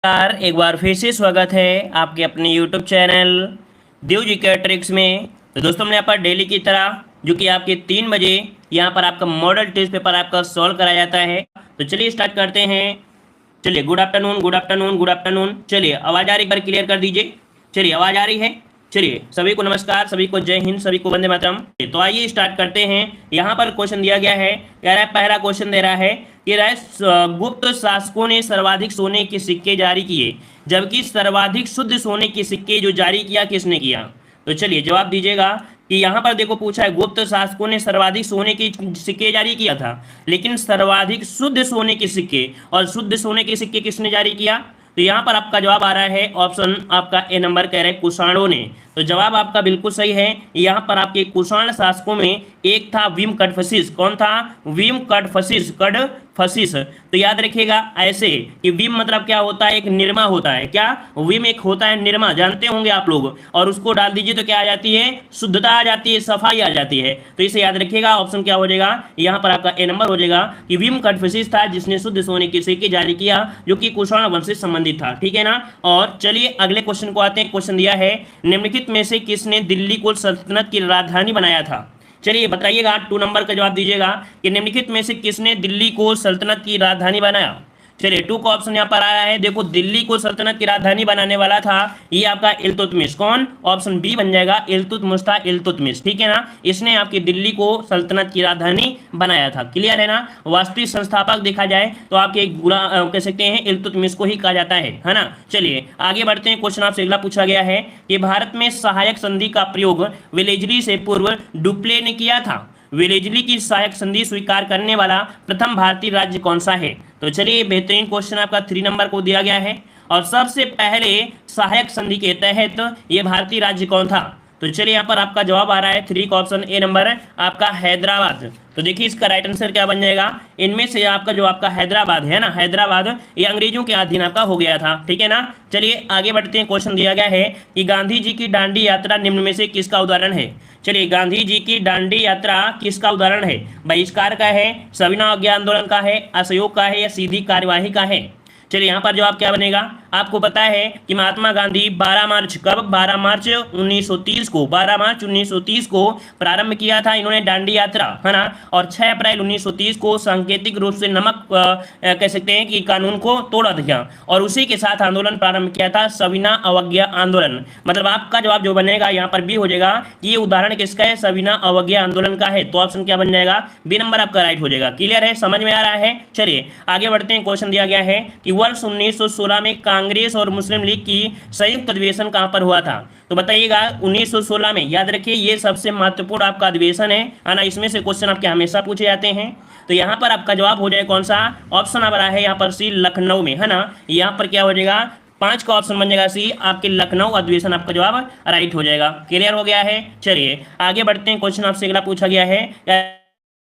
नमस्कार, एक बार फिर से स्वागत है आपके अपने YouTube चैनल देव जी के ट्रिक्स में। तो दोस्तों, हमने यहाँ पर डेली की तरह जो कि आपके 3 बजे यहाँ पर आपका मॉडल टेस्ट पेपर आपका सॉल्व कराया जाता है। तो चलिए स्टार्ट करते हैं। चलिए, good afternoon, good afternoon, good afternoon. चलिए, आवाज़ आ रही, एक बार क्लियर कर दीजिए। चलिए, आवाज़ आ रही है। चलिए, सभी को नमस्कार, सभी को जय हिंद, सभी को वंदे मातरम। तो आइए स्टार्ट करते हैं। यहाँ पर क्वेश्चन दिया गया है, कह रहा है, पहला क्वेश्चन दे रहा है कि गुप्त शासकों ने सर्वाधिक सोने के सिक्के जारी किए, जबकि सर्वाधिक शुद्ध सोने के सिक्के जो जारी किया किसने किया। तो चलिए जवाब दीजिएगा कि यहाँ पर देखो पूछा है गुप्त शासकों ने सर्वाधिक सोने के सिक्के जारी किया था, लेकिन सर्वाधिक शुद्ध सोने के सिक्के और शुद्ध सोने के सिक्के किसने जारी किया। तो यहाँ पर आपका जवाब आ रहा है ऑप्शन आपका ए नंबर कह रहे हैं कुषाणों ने। तो जवाब आपका बिल्कुल सही है। यहाँ पर आपके कुषाण शासकों में एक था विम कडफसिस। कौन था? विम कडफसिस, कडफसिस। तो याद रखिएगा ऐसे कि विम मतलब क्या होता है? एक निरमा होता है। क्या? विम एक होता है निरमा, जानते होंगे आप लोग। और उसको डाल दीजिए तो क्या आ जाती है? शुद्धता आ जाती है, सफाई आ जाती है। तो इसे याद रखिएगा, ऑप्शन क्या हो जाएगा यहाँ पर आपका ए नंबर हो जाएगा कि विम कडफसिस था जिसने शुद्ध सोने के सिक्के जारी किया, जो कि कुषाण वंश से संबंधित था। ठीक है ना। और चलिए अगले क्वेश्चन को आते हैं। क्वेश्चन दिया है निम्नलिखित में से किसने दिल्ली को सल्तनत की राजधानी बनाया था। चलिए बताइएगा, 2 नंबर का जवाब दीजिएगा कि निम्नलिखित में से किसने दिल्ली को सल्तनत की राजधानी बनाया। चलिए 2 का ऑप्शन यहाँ पर आया है। देखो, दिल्ली को सल्तनत की राजधानी बनाने वाला था ये आपका इल्तुतमिश। कौन? ऑप्शन बी बन जाएगा, इल्तुतमिश था, इल्तुतमिश। ठीक है ना। इसने आपकी दिल्ली को सल्तनत की राजधानी बनाया था। क्लियर है ना। वास्तविक संस्थापक देखा जाए तो आपके कह सकते हैं इल्तुतमिश को ही कहा जाता है ना। चलिए आगे बढ़ते हैं। क्वेश्चन आपसे अगला पूछा गया है कि भारत में सहायक संधि का प्रयोग वेलेजली से पूर्व डुप्ले ने किया था। वेलेजली की सहायक संधि स्वीकार करने वाला प्रथम भारतीय राज्य कौन सा है। तो चलिए बेहतरीन क्वेश्चन आपका 3 नंबर को दिया गया है। और सबसे पहले सहायक संधि के तहत ये भारतीय राज्य कौन था। तो चलिए यहाँ पर आपका जवाब आ रहा है 3 का ऑप्शन ए नंबर आपका हैदराबाद। तो देखिए इसका राइट आंसर क्या बन जाएगा। इनमें से आपका जो आपका हैदराबाद है ना, हैदराबाद ये अंग्रेजों के अधीन आपका हो गया था। ठीक है ना। चलिए आगे बढ़ते हैं। क्वेश्चन दिया गया है कि गांधी जी की दांडी यात्रा निम्न में से किसका उदाहरण है। चलिए, गांधी जी की दांडी यात्रा किसका उदाहरण है? बहिष्कार का है, सविनय अवज्ञा आंदोलन का है, असहयोग का है, या सीधी कार्यवाही का है। चलिए यहाँ पर जवाब क्या बनेगा। आपको पता है कि महात्मा गांधी 12 मार्च, कब? 12 मार्च 1930 को, 12 मार्च 1930 को प्रारंभ किया था इन्होंने दांडी यात्रा, है ना। और 6 अप्रैल 1930 को सांकेतिक रूप से नमक कह सकते हैं कि कानून को तोड़ा था। और उसी के साथ आंदोलन प्रारंभ किया था सविनय अवज्ञा आंदोलन। मतलब आपका जवाब जो बनेगा यहाँ पर बी हो जाएगा कि ये उदाहरण किसका है? सविनय अवज्ञा आंदोलन का है। तो ऑप्शन क्या बन जाएगा? बी नंबर आपका राइट हो जाएगा। क्लियर है, समझ में आ रहा है। चलिए आगे बढ़ते हैं। क्वेश्चन दिया गया है कि वर्ष 1916 में कांग्रेस और मुस्लिम लीग की संयुक्त अधिवेशन कहां पर हुआ था। तो बताइएगा 1916 में। याद रखिए ये सबसे महत्वपूर्ण आपका अधिवेशन है ना। इसमें से क्वेश्चन आपके हमेशा पूछे जाते हैं। तो यहाँ पर आपका जवाब हो जाए कौन सा? ऑप्शन आ रहा है यहाँ पर सी, लखनऊ में, है ना। यहाँ पर क्या हो जाएगा? 5 का ऑप्शन बन जाएगा सी, आपके लखनऊ अधिवेशन आपका जवाब राइट हो जाएगा। क्लियर हो गया है। चलिए आगे बढ़ते हैं। क्वेश्चन आपसे अगला पूछा गया है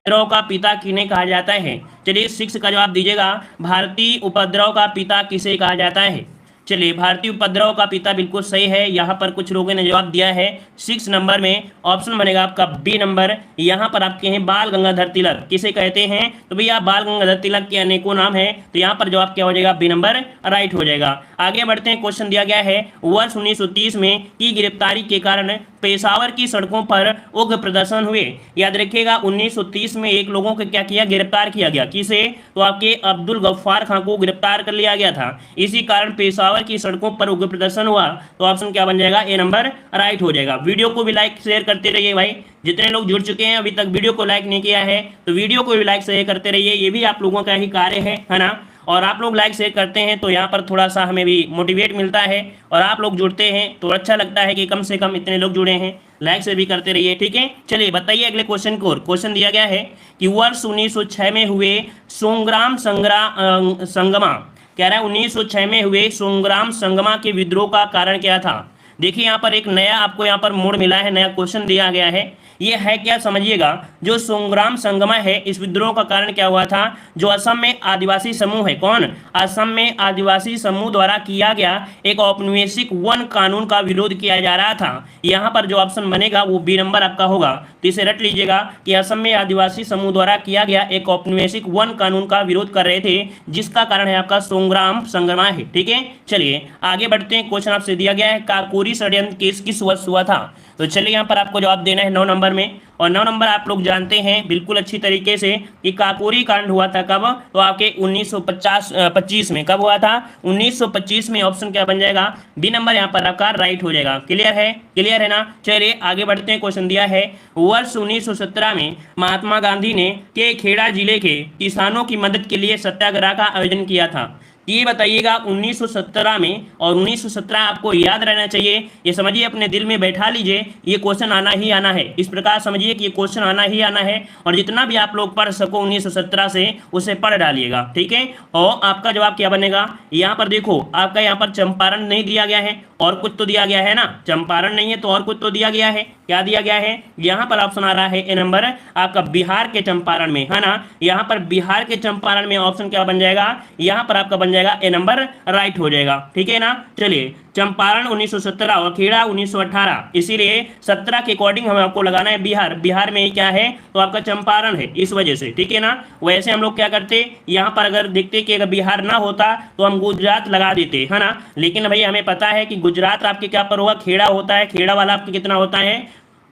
उपद्रव का पिता किन्हें कहा जाता है। चलिए 6 का जवाब दीजिएगा, भारतीय उपद्रव का पिता किसे कहा जाता है। चलिए भारतीय उपद्रव का पिता बिल्कुल सही है। यहाँ पर कुछ लोगों ने जवाब दिया है 6 नंबर में। ऑप्शन बनेगा आपका बी नंबर। यहाँ पर आपके हैं बाल गंगाधर तिलक। किसे कहते हैं? तो भैया बाल गंगाधर तिलक के अनेकों नाम है। तो यहाँ पर जवाब क्या हो जाएगा? बी नंबर राइट हो जाएगा। आगे बढ़ते हैं। क्वेश्चन दिया गया है वर्ष 1930 में की गिरफ्तारी के कारण पेशावर की सड़कों पर उग्र प्रदर्शन हुए। याद रखिएगा 1930 में एक लोगों को क्या किया? गिरफ्तार किया गया। किसे? तो आपके अब्दुल गफ्फार खां को गिरफ्तार कर लिया गया था। इसी कारण पेशावर की सड़कों पर उग्र प्रदर्शन हुआ। तो ऑप्शन क्या बन जाएगा? ए नंबर राइट हो जाएगा। वीडियो को भी लाइक शेयर करते रहिए भाई। जितने लोग जुड़ चुके हैं अभी तक वीडियो को लाइक नहीं किया है तो वीडियो को भी लाइक शेयर करते रहिए। ये भी आप लोगों का ही कार्य है ना। और आप लोग लाइक शेयर करते हैं तो यहाँ पर थोड़ा सा हमें भी मोटिवेट मिलता है। और आप लोग जुड़ते हैं तो अच्छा लगता है कि कम से कम इतने लोग जुड़े हैं। लाइक से भी करते रहिए। ठीक है। चलिए बताइए अगले क्वेश्चन को। क्वेश्चन दिया गया है कि वर्ष 1906 में हुए संग्राम संगमा, कह रहा है 1906 में हुए संग्राम संगमा के विद्रोह का कारण क्या था। देखिए यहाँ पर एक नया आपको यहाँ पर मोड़ मिला है, नया क्वेश्चन दिया गया है ये है क्या समझिएगा, जो संग्राम संगमा है इस विद्रोह का कारण क्या हुआ था, जो असम में आदिवासी समूह है, कौन, असम में आदिवासी समूह द्वारा किया गया एक औपनिवेशिक वन कानून का विरोध किया जा रहा था। यहाँ पर जो ऑप्शन बनेगा वो बी नंबर आपका होगा। तो इसे रट लीजिएगा कि असम में आदिवासी समूह द्वारा किया गया एक औपनिवेशिक वन कानून का विरोध कर रहे थे, जिसका कारण है आपका संग्राम संगमा है। ठीक है, चलिए आगे बढ़ते हैं। क्वेश्चन आपसे दिया गया है काकोरी षड्यंत्र केस किस वर्ष हुआ था। तो चलिए यहाँ पर आपको जवाब देना है 9 नंबर में, और 9 नंबर आप लोग जानते हैं बिल्कुल अच्छी तरीके से कि काकोरी कांड हुआ था कब, तो आपके 1925 में। कब हुआ था, 1925 में। ऑप्शन क्या बन जाएगा, बी नंबर यहाँ पर आपका राइट हो जाएगा। क्लियर है, क्लियर है ना। चलिए आगे बढ़ते हैं। क्वेश्चन दिया है वर्ष 1917 में महात्मा गांधी ने के खेड़ा जिले के किसानों की मदद के लिए सत्याग्रह का आयोजन किया था। ये बताइएगा 1917 में, और 1917 आपको याद रहना चाहिए, ये समझिए अपने दिल में बैठा लीजिए, ये क्वेश्चन आना ही आना है। इस प्रकार समझिए कि ये क्वेश्चन आना ही आना है, और जितना भी आप लोग पढ़ सको 1917 से उसे पढ़ डालिएगा। ठीक है, और आपका जवाब क्या बनेगा, यहाँ पर देखो आपका यहाँ पर चंपारण नहीं दिया गया है, और कुछ तो दिया गया है ना, चंपारण नहीं है तो और कुछ तो दिया गया है। क्या दिया गया है, यहाँ पर ऑप्शन आ रहा है ए नंबर आपका बिहार के चंपारण में, है ना। यहाँ पर बिहार के चंपारण में ऑप्शन क्या बन जाएगा, यहाँ पर आपका बन जाएगा ए नंबर राइट हो जाएगा। ठीक है ना। चलिए चंपारण 1917 और खेड़ा 1918, इसीलिए 17 के अकॉर्डिंग हमें आपको लगाना है बिहार। बिहार में क्या है, तो आपका चंपारण है, इस वजह से। ठीक है ना। वैसे हम लोग क्या करते, यहाँ पर अगर देखते कि अगर बिहार ना होता तो हम गुजरात लगा देते, है ना। लेकिन भाई हमें पता है कि गुजरात आपके क्या पर होगा, खेड़ा होता है। खेड़ा वाला आपके कितना होता है,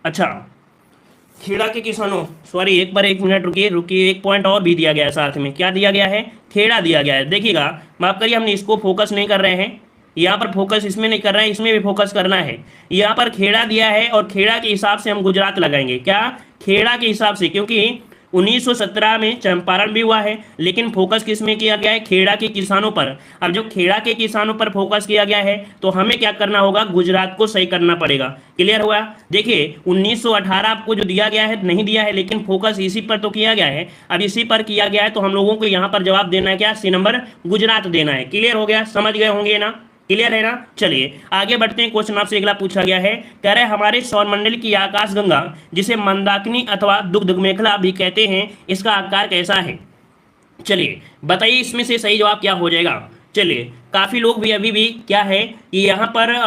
अच्छा खेड़ा के किसानों, सॉरी एक बार 1 मिनट रुकिए, एक पॉइंट और भी दिया गया है साथ में। क्या दिया गया है, खेड़ा दिया गया है। देखिएगा माफ करिए, हमने इसको फोकस नहीं कर रहे हैं, यहाँ पर फोकस इसमें नहीं कर रहे हैं, इसमें भी फोकस करना है। यहाँ पर खेड़ा दिया है और खेड़ा के हिसाब से हम गुजरात लगाएंगे। क्या, खेड़ा के हिसाब से, क्योंकि 1917 में चंपारण भी हुआ है, लेकिन फोकस किस में किया गया है, खेड़ा के किसानों पर। अब जो खेड़ा के किसानों पर फोकस किया गया है तो हमें क्या करना होगा, गुजरात को सही करना पड़ेगा। क्लियर हुआ। देखिए 1918 आपको जो दिया गया है नहीं दिया है, लेकिन फोकस इसी पर तो किया गया है। अब इसी पर किया गया है तो हम लोगों को यहाँ पर जवाब देना है क्या, सी नंबर गुजरात देना है। क्लियर हो गया, समझ गए होंगे ना, क्लियर है ना। चलिए आगे बढ़ते हैं। क्वेश्चन आपसे अगला पूछा गया है, कह रहे हमारे सौरमंडल की आकाशगंगा जिसे मंदाकिनी अथवा दुग्ध मेखला भी कहते हैं, इसका आकार कैसा है। चलिए बताइए इसमें से सही जवाब क्या हो जाएगा। चलिए काफी लोग भी अभी भी क्या है कि यहाँ पर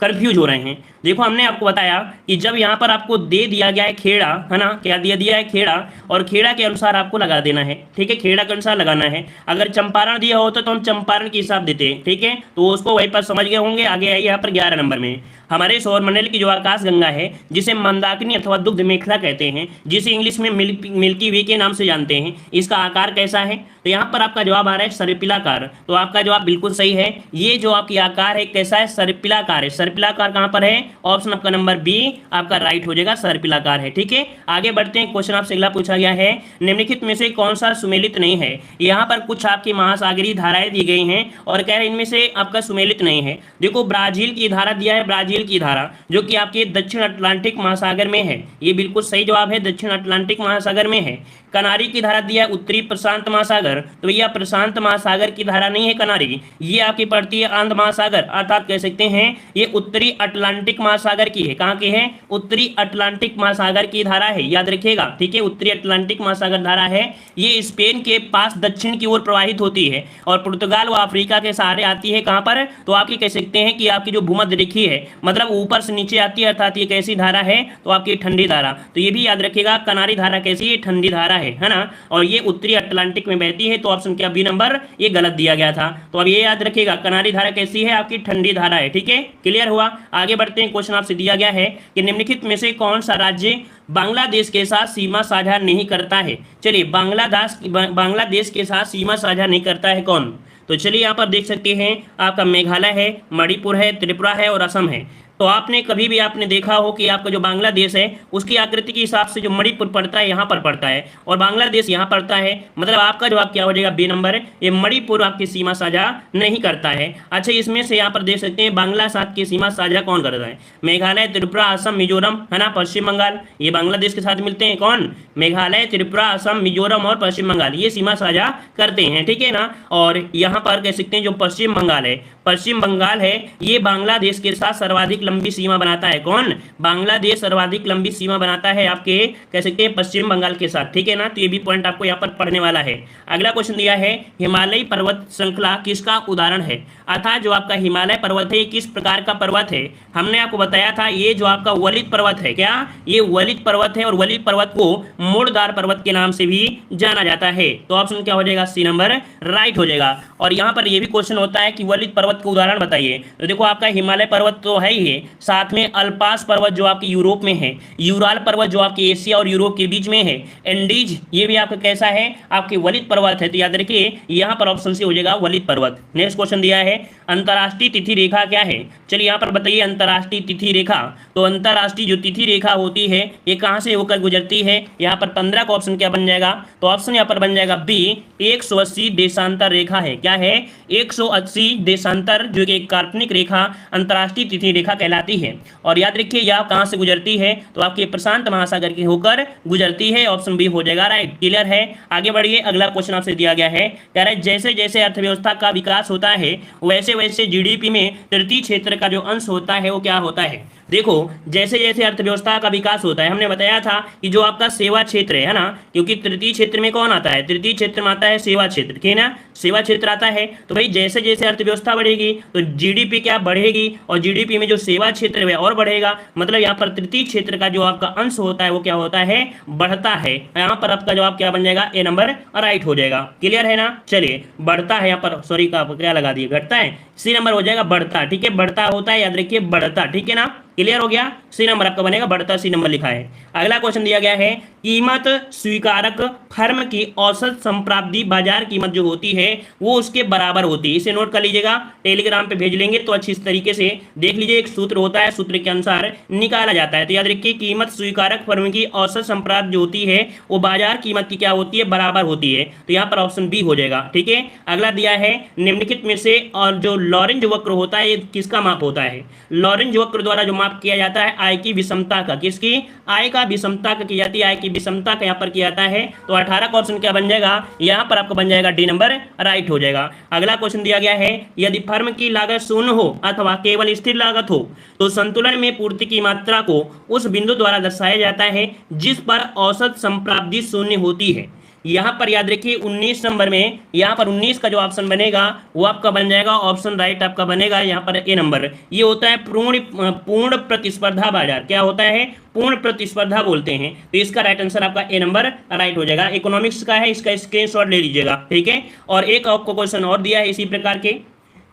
कंफ्यूज हो रहे हैं। देखो हमने आपको बताया कि जब यहाँ पर आपको दे दिया गया है खेड़ा, है ना, क्या दिया दिया है खेड़ा, और खेड़ा के अनुसार आपको लगा देना है। ठीक है, खेड़ा के अनुसार लगाना है। अगर चंपारण दिया होता तो हम चंपारण के हिसाब देते हैं। ठीक है, तो उसको वहीं पर समझ गए होंगे। आगे आइए यहाँ पर 11 नंबर में, हमारे सौरमंडल की जो आकाश गंगा है जिसे मंदाकिनी अथवा दुग्ध मेखला कहते हैं, जिसे इंग्लिश में मिल्की वे के नाम से जानते हैं, इसका आकार कैसा है। तो यहाँ पर आपका जवाब आ रहा है सर्पिलाकार। तो आपका जवाब बिल्कुल सही है। ये जो आपकी आकार है कैसा है, सर्पिलाकार है। सर्पिलाकार कहाँ पर है, ऑप्शन आपका नंबर बी आपका राइट हो जाएगा, सर्पिलाकार है। ठीक है, आगे बढ़ते हैं। क्वेश्चन आपसे अगला पूछा गया है, निम्नलिखित में से कौन सा सुमेलित नहीं है। यहाँ पर कुछ आपकी महासागरीय धाराएं दी गई हैं और कह रहे इनमें से आपका सुमेलित नहीं है। देखो ब्राजील की धारा दिया है, ब्राजील की धारा जो कि आपके दक्षिण अटलांटिक महासागर में है, ये बिल्कुल सही जवाब है, दक्षिण अटलांटिक महासागर में है। कनारी की धारा दिया है उत्तरी प्रशांत महासागर, तो भैया प्रशांत महासागर की धारा नहीं है कनारी, ये आपकी पड़ती है आंध्र महासागर, अर्थात कह सकते हैं ये उत्तरी अटलांटिक महासागर की है। कहाँ की है, उत्तरी अटलांटिक महासागर की धारा है, याद रखिएगा। ठीक है, उत्तरी अटलांटिक महासागर धारा है, ये स्पेन के पास दक्षिण की ओर प्रवाहित होती है और पुर्तगाल व अफ्रीका के सहारे आती है। कहाँ पर, तो आपकी कह सकते हैं कि आपकी जो भूमध्य रेखी है, मतलब ऊपर से नीचे आती है, अर्थात ये कैसी धारा है, तो आपकी ठंडी धारा। तो ये भी याद रखिएगा, कनारी धारा कैसी है, ठंडी धारा है ना, और ये उत्तरी अटलांटिक में बहती है। तो ऑप्शन क्या, बी नंबर, ये गलत दिया गया था। तो अब ये याद रखिएगा, कनारी धारा कैसी है, आपकी ठंडी धारा है। ठीक है, क्लियर हुआ। आगे बढ़ते हैं। क्वेश्चन आपसे दिया गया है कि निम्नलिखित में से कौन सा राज्य बांग्लादेश के साथ सीमा साझा नहीं करता है। चलिए बांग्लादेश के साथ सीमा साझा नहीं करता है कौन। तो चलिए यहाँ पर देख सकते हैं आपका मेघालय है, मणिपुर है, त्रिपुरा है और असम है। तो आपने कभी भी आपने देखा हो कि आपका जो बांग्लादेश है उसकी आकृति के हिसाब से जो मणिपुर पड़ता है यहाँ पर पड़ता है और बांग्लादेश यहाँ पड़ता है, मतलब आपका जवाब क्या हो जाएगा, बी नंबर, ये मणिपुर आपकी सीमा साझा नहीं करता है। अच्छा इसमें से यहाँ पर देख सकते हैं बांग्ला साथ की सीमा साझा कौन करता है, मेघालय, त्रिपुरा, असम, मिजोरम, है ना, पश्चिम बंगाल, ये बांग्लादेश के साथ मिलते हैं। कौन, मेघालय, त्रिपुरा, असम, मिजोरम और पश्चिम बंगाल, ये सीमा साझा करते हैं। ठीक है ना, और यहाँ पर कह सकते हैं जो पश्चिम बंगाल है, पश्चिम बंगाल है, ये बांग्लादेश के साथ सर्वाधिक लंबी सीमा बनाता है। कौन? बांग्लादेश सर्वाधिक लंबी सीमा बनाता है आपके कह सकते हैं पश्चिम बंगाल के साथ, ठीक है ना। तो ये भी पॉइंट आपको यहाँ पर पढ़ने वाला है। अगला क्वेश्चन दिया है हिमालयी पर्वत श्रृंखला किसका उदाहरण है? अर्थात जो आपका हिमालय पर्वत है किस प्रकार का पर्वत है? हमने आपको बताया था ये जो आपका वलित पर्वत है, क्या ये वलित पर्वत है, और वलित पर्वत को मोड़दार पर्वत के नाम से भी जाना जाता है। तो ऑप्शन क्या हो जाएगा? सी नंबर राइट हो जाएगा। और यहाँ पर यह भी क्वेश्चन होता है कि वलित पर्वत का उदाहरण बताइए। तो देखो आपका हिमालय पर्वत तो है ही है, साथ में अल्पास पर्वत जो आपके यूरोप में है, यूराल पर्वत जो आपके एशिया और यूरोप के बीच में है, एंडीज ये भी आपका कैसा है? आपके वलित पर्वत है। तो याद रखिए यहाँ पर ऑप्शन सी हो जाएगा वलित पर्वत। नेक्स्ट क्वेश्चन दिया है अंतर्राष्ट्रीय तिथि रेखा क्या है? चलिए यहाँ पर बताइए अंतर्राष्ट्रीय तिथि रेखा। तो अंतर्राष्ट्रीय जो तिथि रेखा होती है ये कहाँ से होकर गुजरती है? यहाँ पर 15 का ऑप्शन क्या बन जाएगा? तो ऑप्शन यहाँ पर बन जाएगा बी 180 देशांतर रेखा है। क्या है? 180 देशांतर जो कि एक काल्पनिक रेखा अंतर्राष्ट्रीय तिथि रेखा कहलाती है। और याद रखिए यह कहाँ से गुजरती है? तो आपके प्रशांत महासागर के होकर गुजरती है। ऑप्शन बी हो जाएगा राइट। क्लियर है? आगे बढ़िए, अगला क्वेश्चन आपसे दिया गया है, कह रहा है जैसे जैसे अर्थव्यवस्था का विकास होता है वैसे वैसे जीडीपी में तृतीय क्षेत्र का जो अंश होता है वो क्या होता है? देखो जैसे जैसे अर्थव्यवस्था का विकास होता है, हमने बताया था कि जो आपका सेवा क्षेत्र है ना, क्योंकि तृतीय क्षेत्र में कौन आता है? तृतीय क्षेत्र में आता है सेवा क्षेत्र, ठीक है ना, सेवा क्षेत्र आता है। तो भाई जैसे जैसे अर्थव्यवस्था बढ़ेगी तो जीडीपी क्या बढ़ेगी, और जीडीपी में जो सेवा क्षेत्र है और बढ़ेगा। मतलब यहाँ पर तृतीय क्षेत्र का जो आपका अंश होता है वो क्या होता है? बढ़ता है। यहाँ पर आपका जवाब क्या बन जाएगा? ए नंबर राइट हो जाएगा। क्लियर है ना? चलिए बढ़ता है, यहाँ पर सॉरी का क्या लगा दिए, घटता है, सी नंबर हो जाएगा बढ़ता। ठीक है, बढ़ता होता है, याद रखिए बढ़ता, ठीक है ना। क्लियर हो गया? सी नंबर आपका बनेगा बढ़ता, सी नंबर लिखा है। अगला क्वेश्चन दिया गया है कीमत स्वीकारक फर्म की औसत संप्राप्ति बाजार कीमत जो होती है वो उसके बराबर होती है। इसे नोट कर लीजिएगा, टेलीग्राम पे भेज लेंगे तो अच्छी तरीके से देख लीजिए। एक सूत्र होता है, सूत्र के अनुसार निकाला जाता है। तो याद रखिए कीमत स्वीकारक फर्म की औसत संप्राप्ति जो होती है वो बाजार कीमत की क्या होती है? बराबर होती है। तो यहाँ पर ऑप्शन बी हो जाएगा। ठीक है, अगला दिया है निम्नलिखित में से और जो लॉरेंज वक्र होता है ये किसका माप होता है? लॉरेंज वक्र द्वारा जो माप किया जाता है आय की विषमता का, किसकी? आय का विषमता का की जाती है, आय की विषमता का यहाँ पर किया जाता है। तो 18 का ऑप्शन क्या बन जाएगा? यहाँ पर आपका बन जाएगा डी नंबर राइट हो जाएगा। अगला क्वेश्चन दिया गया है यदि फर्म की लागत शून्य हो अथवा केवल स्थिर लागत हो तो संतुलन में पूर्ति की मात्रा को उस बिंदु द्वारा दर्शाया जाता है जिस पर औसत संप्राप्ति शून्य होती है। यहाँ पर याद रखिए 19 नंबर में, यहाँ पर 19 का जो ऑप्शन बनेगा वो आपका बन जाएगा ऑप्शन राइट आपका बनेगा यहाँ पर ए नंबर। ये होता है पूर्ण प्रतिस्पर्धा बाजार। क्या होता है? पूर्ण प्रतिस्पर्धा बोलते हैं। तो इसका राइट आंसर आपका ए नंबर राइट हो जाएगा। इकोनॉमिक्स का है, इसका स्क्रीनशॉट ले लीजिएगा। ठीक है, और एक आपको क्वेश्चन और दिया है इसी प्रकार के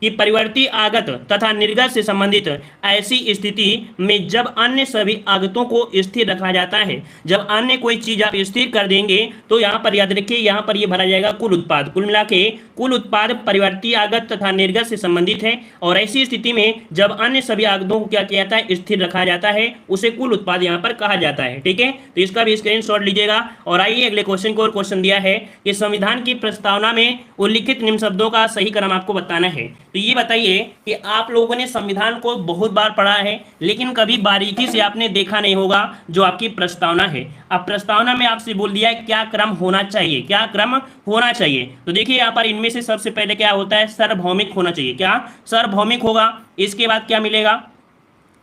कि परिवर्ती आगत तथा निर्गत से संबंधित ऐसी स्थिति में जब अन्य सभी आगतों को स्थिर रखा जाता है, जब अन्य कोई चीज आप स्थिर कर देंगे तो यहाँ पर याद रखिए यहाँ पर ये भरा जाएगा कुल उत्पाद। कुल मिला के कुल उत्पाद परिवर्ती आगत तथा निर्गत से संबंधित है, और ऐसी स्थिति में जब अन्य सभी आगतों को क्या किया जाता है? स्थिर रखा जाता है, उसे कुल उत्पाद यहाँ पर कहा जाता है। ठीक है, तो इसका भी स्क्रीनशॉट लीजिएगा। और आइए अगले क्वेश्चन को, और क्वेश्चन दिया है कि संविधान की प्रस्तावना में उल्लिखित निम्न शब्दों का सही क्रम आपको बताना है। तो ये बताइए कि आप लोगों ने संविधान को बहुत बार पढ़ा है लेकिन कभी बारीकी से आपने देखा नहीं होगा जो आपकी प्रस्तावना है। अब प्रस्तावना में आपसे बोल दिया है क्या क्रम होना चाहिए, क्या क्रम होना चाहिए। तो देखिए यहाँ पर इनमें से सबसे पहले क्या होता है? सार्वभौमिक होना चाहिए। क्या? सार्वभौमिक होगा। इसके बाद क्या मिलेगा?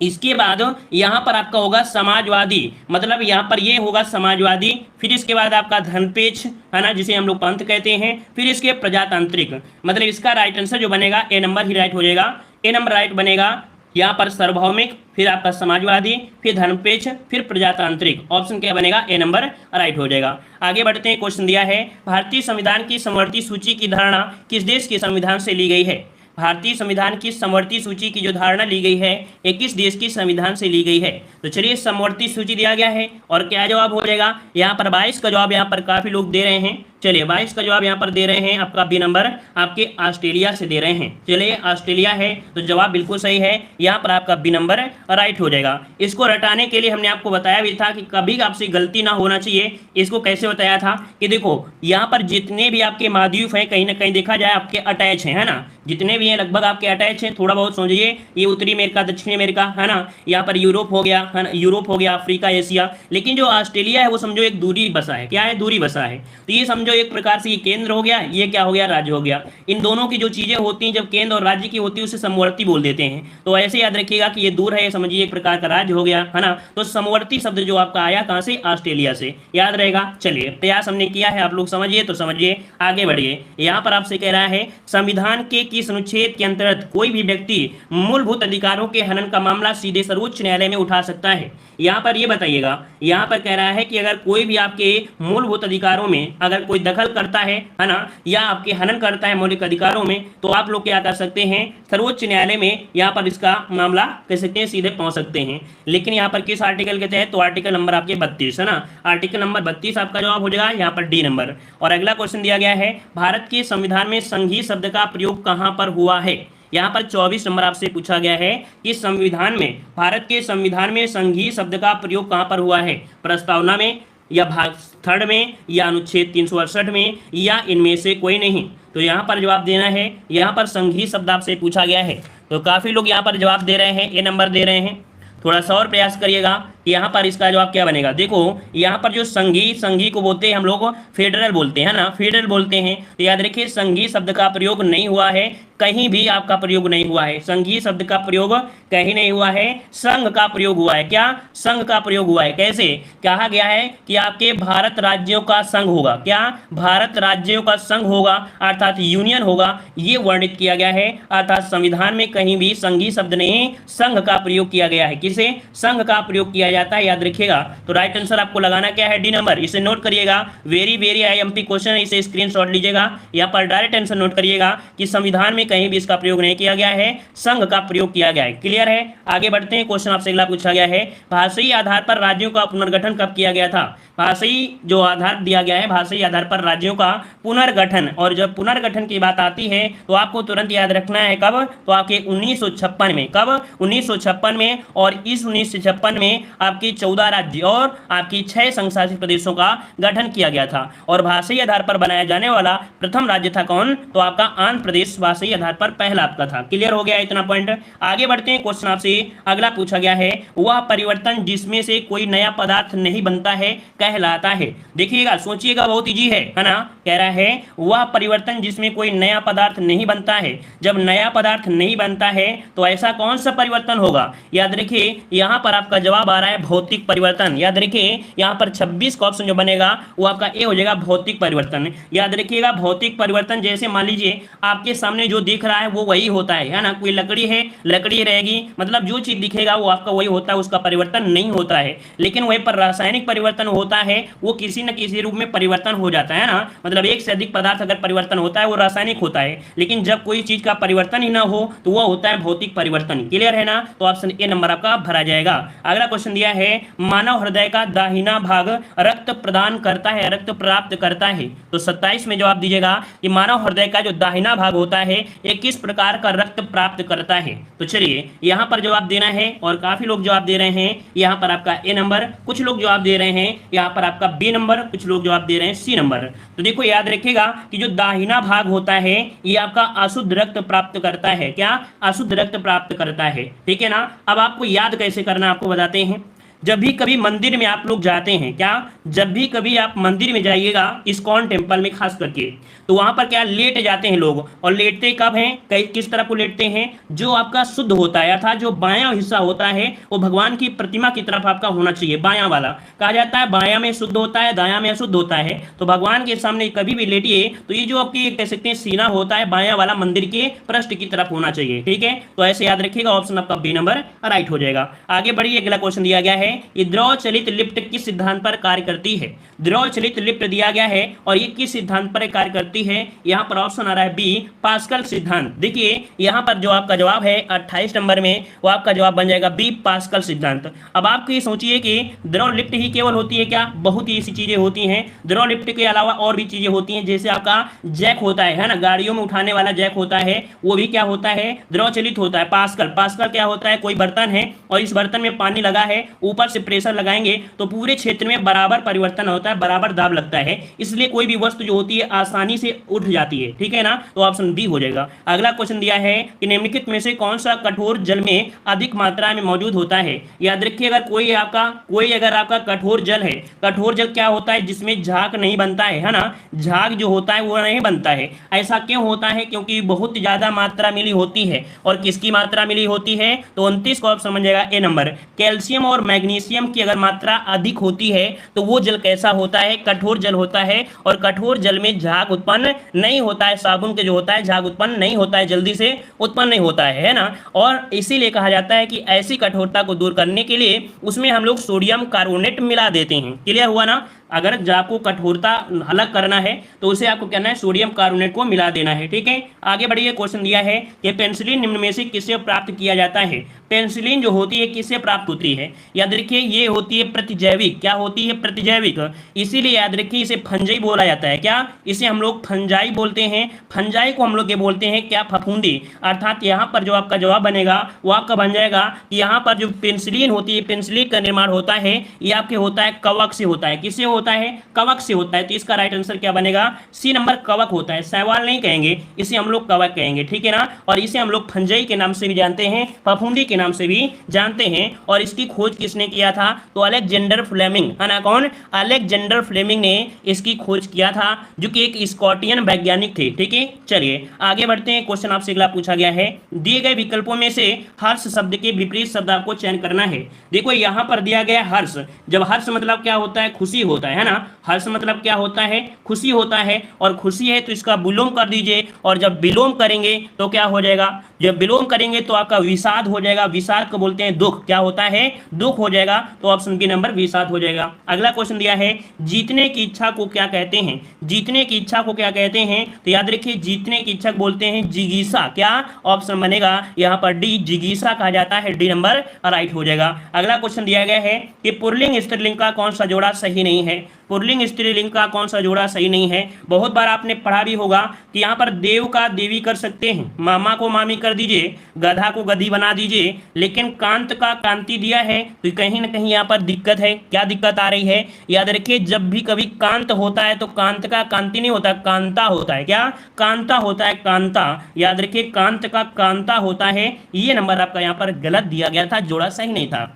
इसके बाद यहाँ पर आपका होगा समाजवादी, मतलब यहाँ पर ये होगा समाजवादी। फिर इसके बाद आपका धर्मपेक्ष है ना, जिसे हम लोग पंथ कहते हैं। फिर इसके प्रजातांत्रिक, मतलब इसका राइट आंसर जो बनेगा ए नंबर ही राइट हो जाएगा। ए नंबर राइट बनेगा यहाँ पर सार्वभौमिक, फिर आपका समाजवादी, फिर धर्मपेक्ष, फिर प्रजातांत्रिक। ऑप्शन क्या बनेगा? ए नंबर राइट हो जाएगा। आगे बढ़ते हैं, क्वेश्चन दिया है भारतीय संविधान की समवर्ती सूची की धारणा किस देश के संविधान से ली गई है? भारतीय संविधान की समवर्ती सूची की जो धारणा ली गई है ये किस देश की संविधान से ली गई है? तो चलिए समवर्ती सूची दिया गया है और क्या जवाब हो जाएगा? यहाँ पर 22 का जवाब यहाँ पर काफी लोग दे रहे हैं। चलिए 22 का जवाब यहाँ पर दे रहे हैं, आपका बी नंबर आपके ऑस्ट्रेलिया से दे रहे हैं। चलिए ऑस्ट्रेलिया है तो जवाब बिल्कुल सही है, यहाँ पर आपका बी नंबर राइट हो जाएगा। इसको रटाने के लिए हमने आपको बताया भी था कि कभी आपसे गलती ना होना चाहिए। इसको कैसे बताया था कि देखो यहाँ पर जितने भी आपके महाद्वीप हैं कहीं ना कहीं देखा जाए आपके अटैच हैं, है ना, जितने भी हैं लगभग आपके अटैच हैं। थोड़ा बहुत समझिए, ये उत्तरी अमेरिका, दक्षिणी अमेरिका, है ना, यहाँ पर यूरोप हो गया, है ना, यूरोप हो गया, अफ्रीका, एशिया। लेकिन जो ऑस्ट्रेलिया है वो समझो एक दूरी बसा है। क्या है? दूरी बसा है। तो ये समझो समझो एक प्रकार से ये केंद्र हो गया, ये क्या हो गया, राज्य हो गया। इन दोनों की जो चीजें होती हैं जब केंद्र और राज्य की होती है उसे समवर्ती बोल देते हैं। तो ऐसे याद रखिएगा कि ये दूर है, समझिए एक प्रकार का राज्य हो गया, है ना। तो समवर्ती शब्द जो आपका आया कहां से, ऑस्ट्रेलिया से, याद रहेगा। चलिए प्रयास हमने किया है, आप लोग समझिए तो समझिए, आगे बढ़िए। यहाँ पर आपसे कह रहा है संविधान के किस अनुच्छेद के अंतर्गत कोई भी व्यक्ति मूलभूत अधिकारों के हनन का मामला सीधे सर्वोच्च न्यायालय में उठा सकता है। यहाँ पर ये बताइएगा, यहाँ पर कह रहा है कि अगर कोई भी आपके मूलभूत अधिकारों में अगर कोई दखल करता है ना, या आपके हनन करता है मौलिक अधिकारों में, तो आप लोग क्या कर सकते हैं, सर्वोच्च न्यायालय में यहाँ पर इसका मामला कह सकते हैं सीधे पहुंच सकते हैं। लेकिन यहाँ पर किस आर्टिकल के तहत, तो आर्टिकल नंबर आपके 32 है ना, आर्टिकल नंबर 32 आपका जवाब हो जाएगा यहाँ पर डी नंबर। और अगला क्वेश्चन दिया गया है, भारत के संविधान में संघीय शब्द का प्रयोग कहां पर हुआ है। यहाँ पर 24 नंबर आपसे पूछा गया है कि संविधान में, भारत के संविधान में संघीय शब्द का प्रयोग कहां पर हुआ है, प्रस्तावना में, या भाग 3 में, या अनुच्छेद 368 में, या इनमें से कोई नहीं। तो यहाँ पर जवाब देना है, यहाँ पर संघीय शब्द आपसे पूछा गया है। तो काफी लोग यहाँ पर जवाब दे रहे हैं, ए नंबर दे रहे हैं। थोड़ा सा और प्रयास करिएगा कि यहाँ पर इसका जवाब क्या बनेगा। देखो यहाँ पर जो संघी को बोलते हैं हम लोग फेडरल बोलते हैं ना, फेडरल बोलते हैं। तो याद रखिए संघी शब्द का प्रयोग नहीं हुआ है, कहीं भी आपका प्रयोग नहीं हुआ है, संघीय शब्द का प्रयोग कहीं नहीं हुआ है, संघ का प्रयोग हुआ है। क्या, संघ का प्रयोग हुआ है। कैसे, कहा गया है कि आपके भारत राज्यों का संघ होगा, क्या, भारत राज्यों का संघ होगा, अर्थात यूनियन होगा, ये वर्णित किया गया है। अर्थात संविधान में कहीं भी संघीय शब्द नहीं, संघ का प्रयोग किया गया है। किसे, संघ का प्रयोग किया जाता है, याद रखिएगा। तो राइट आंसर आपको लगाना क्या है, डी नंबर। इसे नोट करिएगा, वेरी वेरी आईएमपी क्वेश्चन है, इसे स्क्रीनशॉट लीजिएगा। यहाँ पर डायरेक्ट आंसर नोट करिएगा कि संविधान में कहीं भी इसका प्रयोग नहीं किया गया है, संघ का प्रयोग किया गया है। क्लियर है, आगे बढ़ते हैं। क्वेश्चन आपसे अगला पूछा गया है, भाषाई आधार पर राज्यों का पुनर्गठन कब किया गया था। भाषाई जो आधार दिया गया है, भाषाई आधार पर राज्यों का पुनर्गठन, और जब पुनर्गठन की बात आती है तो आपको तुरंत याद रखना है कब, तो आपके 1956 में, कब, 1956 में। और इस 1956 में आपकी 14 राज्य और आपकी 6 संघ शासित प्रदेशों का गठन किया गया था। और भाषाई आधार पर बनाया जाने वाला प्रथम राज्य था कौन, तो आपका आंध्र प्रदेश भाषाई आधार पर पहला आपका था। क्लियर हो गया इतना पॉइंट। आगे बढ़ते हैं, क्वेश्चन आपसे अगला पूछा गया है, वह परिवर्तन जिसमें से कोई नया पदार्थ नहीं बनता है कहलाता है। देखिएगा, सोचिएगा, बहुत इजी है ना। कह रहा है वह परिवर्तन जिसमें कोई नया पदार्थ नहीं बनता है। जब नया पदार्थ नहीं बनता है तो ऐसा कौन सा परिवर्तन होगा। याद रखिए यहाँ पर आपका जवाब आ रहा है भौतिक परिवर्तन। याद रखिए यहाँ पर 26 का ऑप्शन जो बनेगा वो आपका ए हो जाएगा, भौतिक परिवर्तन। याद रखिएगा भौतिक परिवर्तन, जैसे मान लीजिए आपके सामने जो दिख रहा है वो वही होता है ना। कोई लकड़ी है, लकड़ी रहेगी, मतलब जो चीज दिखेगा वो आपका वही होता है, उसका परिवर्तन नहीं होता है। लेकिन वहीं पर रासायनिक परिवर्तन होता है, वो किसी न किसी रूप में परिवर्तन हो जाता है ना। मतलब एक से अधिक पदार्थ अगर परिवर्तन होता है वो रासायनिक होता है, लेकिन जब कोई चीज का परिवर्तन ही ना हो तो वह होता है भौतिक परिवर्तन। क्लियर है ना। तो ऑप्शन ए नंबर आपका भरा जाएगा। अगला क्वेश्चन दिया है, मानव हृदय का दाहिना भाग रक्त प्रदान करता है, रक्त प्राप्त करता है। तो 27 में जवाब दीजिएगा कि मानव हृदय का जो दाहिना भाग होता है ये किस प्रकार का रक्त प्राप्त करता है। तो चलिए यहाँ पर जवाब देना है, और काफी लोग जवाब दे रहे हैं। यहाँ पर आपका ए नंबर, कुछ लोग जवाब दे रहे हैं यहाँ पर आपका बी नंबर, कुछ लोग जवाब दे रहे हैं सी नंबर। तो देखो याद रखिएगा कि जो दाहिना भाग होता है ये आपका अशुद्ध रक्त प्राप्त करता है। क्या, अशुद्ध रक्त प्राप्त करता है। ठीक है ना। अब आपको याद कैसे करना आपको बताते हैं। जब भी कभी मंदिर में आप लोग जाते हैं, क्या, जब भी कभी आप मंदिर में जाइएगा, इस्कॉन टेम्पल में खास करके, तो वहां पर क्या लेट जाते हैं लोग। और लेटते कब हैं, किस तरफ को लेटते हैं, जो आपका शुद्ध होता है, अर्थात जो बायां हिस्सा होता है वो भगवान की प्रतिमा की तरफ आपका होना चाहिए, बायां वाला। कहा जाता है बायां में शुद्ध होता है, दायां में अशुद्ध होता है। तो भगवान के सामने कभी भी लेटिए तो ये जो आपकी कह सकते हैं सीना होता है, बायां वाला मंदिर के पृष्ठ की तरफ होना चाहिए। ठीक है, तो ऐसे याद रखिएगा, ऑप्शन आपका बी नंबर राइट हो जाएगा। आगे बढ़िए, अगला क्वेश्चन दिया गया है, ये द्रव चलित लिफ्ट किस सिद्धांत पर कार्य करती है। द्रव चलित लिफ्ट दिया गया है और ये किस सिद्धांत पर कार्य करती है। यहाँ पर ऑप्शन आ रहा है बी, पास्कल सिद्धांत। देखिए यहाँ पर जो आपका जवाब है 28 नंबर में, वो आपका जवाब बन जाएगा बी, पास्कल सिद्धांत। अब आप ये सोचिए कि द्रव लिफ्ट ही केवल होती है क्या, बहुत ही ऐसी चीजें होती हैं। द्रव लिफ्ट के अलावा और भी चीजें होती हैं, जैसे आपका जैक होता है ना, गाड़ियों में उठाने वाला जैक होता है, वो भी क्या होता है, द्रव चलित होता है। पास्कल, पास्कल क्या होता है, कोई बर्तन है और इस बर्तन में पानी लगा है, ऊपर ऊपर से प्रेशर लगाएंगे तो पूरे क्षेत्र में बराबर परिवर्तन होता है, बराबर दाब लगता है, इसलिए कोई भी वस्तु जो होती है आसानी से उठ जाती है। ठीक है ना, तो ऑप्शन बी हो जाएगा। अगला क्वेश्चन दिया है कि निम्नलिखित में से कौन सा कठोर जल में अधिक मात्रा में मौजूद होता है। याद रखिए, अगर कोई अगर आपका कठोर जल है, कठोर जल क्या होता है, जिसमें झाग नहीं बनता है ना, झाग जो होता है वो नहीं बनता है। ऐसा क्यों होता है, क्योंकि बहुत ज्यादा मात्रा मिली होती है। और किसकी मात्रा मिली होती है, तो 29 को आप समझिएगा ए नंबर, कैल्शियम और मैग्नीशियम की अगर मात्रा अधिक होती है तो वो जल कैसा होता है, कठोर जल होता है। और कठोर जल में झाग उत्पन्न नहीं होता है, साबुन के जो होता है झाग उत्पन्न नहीं होता है, जल्दी से उत्पन्न नहीं होता है ना। और इसीलिए कहा जाता है कि ऐसी कठोरता को दूर करने के लिए उसमें हम लोग सोडियम कार्बोनेट मिला देते हैं। क्लियर हुआ ना, अगर आपको कठोरता अलग करना है तो उसे आपको कहना है सोडियम कार्बोनेट को मिला देना है। ठीक है, आगे बढ़िए। क्वेश्चन दिया है कि पेनिसिलिन निम्न में से किससे प्राप्त किया जाता है। पेनिसिलिन जो होती है किससे प्राप्त होती है, याद रखिए ये होती है प्रतिजैविक। क्या होती है, प्रतिजैविक। इसीलिए याद रखिए इसे फंजाई बोला जाता है। क्या, इसे हम लोग फंजाई बोलते हैं। फंजाई को हम लोग ये बोलते हैं क्या, फफूंदी। अर्थात यहाँ पर जो आपका जवाब बनेगा वो आपका बन जाएगा कि यहाँ पर जो पेनिसिलिन होती है, पेनिसिलिन का निर्माण होता है ये आपके होता है कवक से होता है। किससे होता है, कवक से होता है। तो इसका राइट आंसर क्या बनेगा, सी नंबर, कवक होता है। शैवाल नहीं कहेंगे, इसे हम लोग कवक कहेंगे। ठीक है ना, और इसे हम लोग फंजाई के नाम से भी जानते हैं, फफूंदी के नाम से भी जानते हैं। और इसकी खोज किसने किया था, तो अलेक्जेंडर फ्लेमिंग, है ना। कौन, अलेक्जेंडर फ्लेमिंग ने इसकी खोज किया था, जो कि एक स्कॉटियन वैज्ञानिक थे। ठीक है, चलिए आगे बढ़ते हैं। क्वेश्चन आपसे अगला पूछा गया है, दिए गए विकल्पों में से हर्ष शब्द के विपरीत शब्द आपको चयन करना है। देखो यहां पर दिया गया हर्ष, जब हर्ष मतलब क्या होता है, खुशी होता है ना। हर्ष मतलब क्या होता है, खुशी होता है। और खुशी है तो इसका विलोम कर दीजिए, और जब विलोम करेंगे तो क्या हो जाएगा, जब विलोम करेंगे तो आपका विषाद हो जाएगा। विषाद को बोलते हैं दुख। क्या होता है, दुख हो जाएगा। तो ऑप्शन बी नंबर, विषाद हो जाएगा। अगला क्वेश्चन दिया है, जीतने की इच्छा को क्या कहते हैं। जीतने की इच्छा को क्या कहते हैं, तो याद रखिए जीतने की इच्छा बोलते हैं जिगीसा। क्या, ऑप्शन बनेगा यहाँ पर डी, जिगीसा कहा जाता है। डी नंबर राइट हो जाएगा। अगला क्वेश्चन दिया गया है कि पुल्लिंग स्त्रीलिंग का कौन सा जोड़ा सही नहीं है। पुल्लिंग स्त्रीलिंग का कौन सा जोड़ा सही नहीं है। बहुत बार आपने पढ़ा भी होगा कि यहाँ पर देव का देवी कर सकते हैं, मामा को मामी कर दीजिए, गधा को गधी बना दीजिए, लेकिन कांत का कांति दिया है तो कहीं ना कहीं यहाँ पर दिक्कत है। क्या दिक्कत आ रही है, याद रखिए जब भी कभी कांत होता है तो कांत का कांति नहीं होता, कांता होता है। क्या, कांता होता है, कांता। याद रखिए कांत का कांता होता है। ये नंबर आपका यहाँ पर गलत दिया गया था, जोड़ा सही नहीं था।